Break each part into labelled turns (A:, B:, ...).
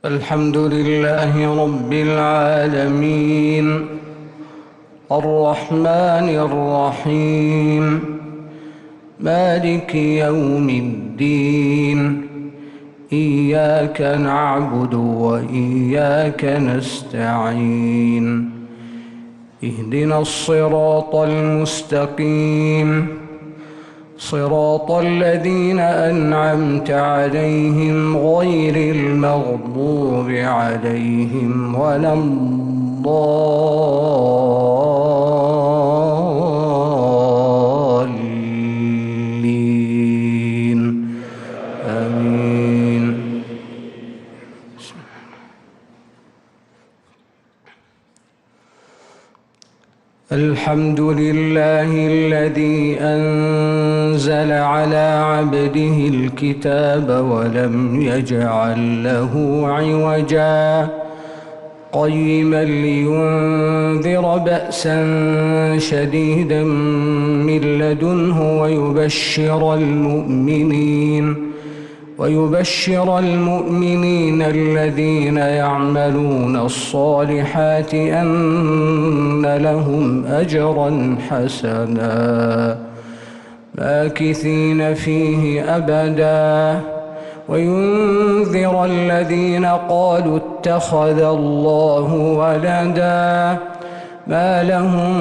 A: الحمد لله رب العالمين الرحمن الرحيم مالك يوم الدين إياك نعبد وإياك نستعين اهدنا الصراط المستقيم صراط الذين أنعمت عليهم غير المغضوب عليهم ولا الضالين آمين. الحمد لله الذي أنزل على عبده الكتاب ولم يجعل له عوجا قيما لينذر بأسا شديدا من لدنه ويبشر المؤمنين الذين يعملون الصالحات أن لهم أجرا حسنا ماكثين فيه أبدا وينذر الذين قالوا اتخذ الله ولدا ما لهم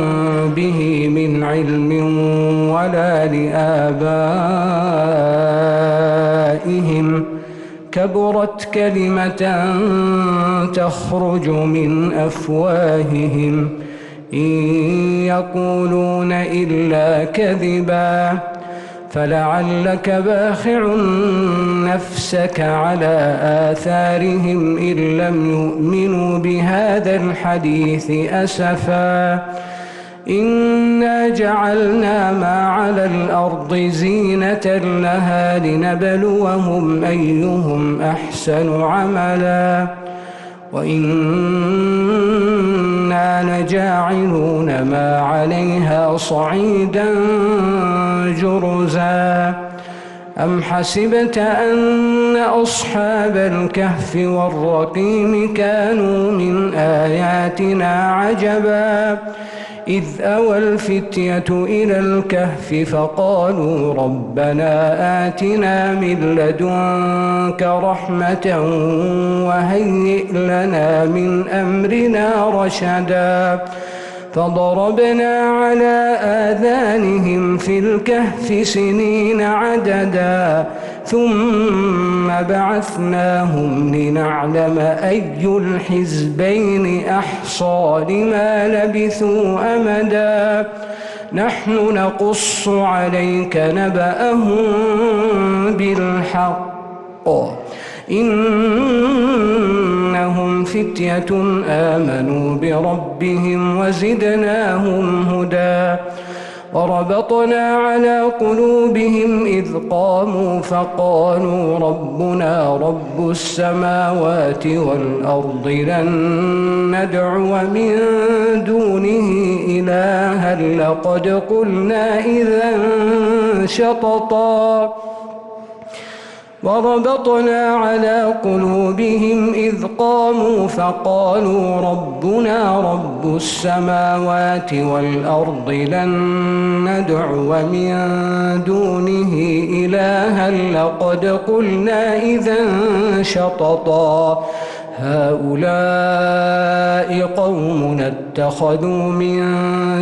A: به من علم ولا لآبائهم كبرت كلمة تخرج من أفواههم إن يقولون إلا كذبا فلعلك باخع نفسك على آثارهم إن لم يؤمنوا بهذا الحديث أسفا إنا جعلنا ما على الأرض زينة لها لنبلوهم أيهم أحسن عملا وإنا لجاعلون ما عليها صعيدا جرزا أم حسبت أن أصحاب الكهف والرقيم كانوا من آياتنا عجبا إذ أوى الفتية إلى الكهف فقالوا ربنا آتنا من لدنك رحمة وهيئ لنا من أمرنا رشدا فضربنا على آذانهم في الكهف سنين عددا ثم بعثناهم لنعلم أي الحزبين أحصى لما لبثوا أمدا نحن نقص عليك نبأهم بالحق إنهم فتية آمنوا بربهم وزدناهم هدى وربطنا على قلوبهم إذ قاموا فقالوا ربنا رب السماوات والأرض لن ندعو من دونه إلها لقد قلنا إذا شططا وربطنا على قلوبهم إذ قاموا فقالوا ربنا رب السماوات والأرض لن ندعو من دونه إلها لقد قلنا إذا شططا هؤلاء قوم اتخذوا من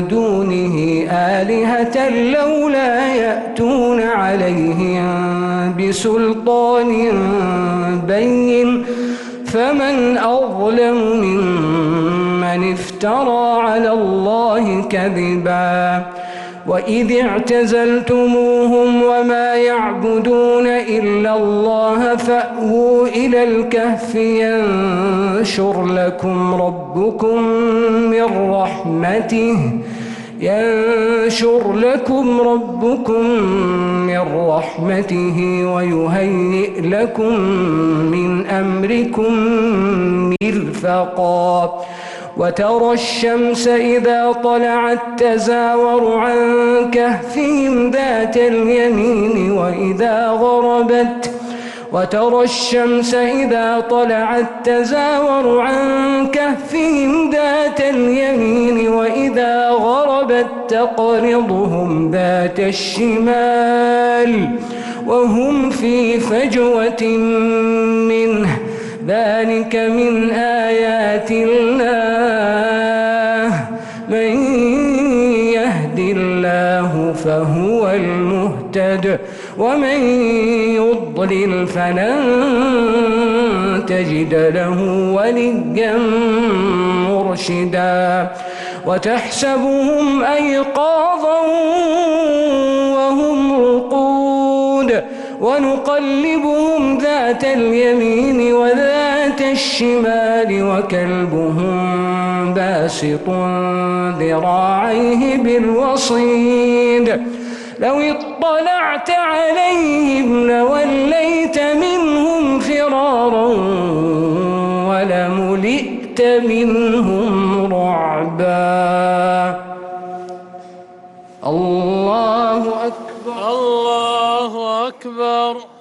A: دونه آلهة لولا يأتون عليهم بسلطان بين فمن أظلم ممن افترى على الله كذبا وإذ اعتزلتموهم وما يعبدون إلا الله فأووا إلى الكهف ينشر لكم ربكم من رحمته ويهيئ لكم من أمركم مرفقا وترى الشمس إذا طلعت تزاور عن كهفهم ذات اليمين وإذا غربت وترى الشمس إذا طلعت تزاور عن كهفهم ذات اليمين وإذا غربت تقرضهم ذات الشمال وهم في فجوة منه ذلك من آيات الله من يهد الله فهو المهتد ومن يضلل فلن تجد له وليا مرشدا وتحسبهم أيقاظا وهم رقود ونقلبهم ذات اليمين وذات الشمال وكلبهم باسط ذراعيه بالوصيد لو اطلعت عليهم لوليت منهم فرارا ولملئت منهم رعبا. الله أكبر.
B: الله أكبر.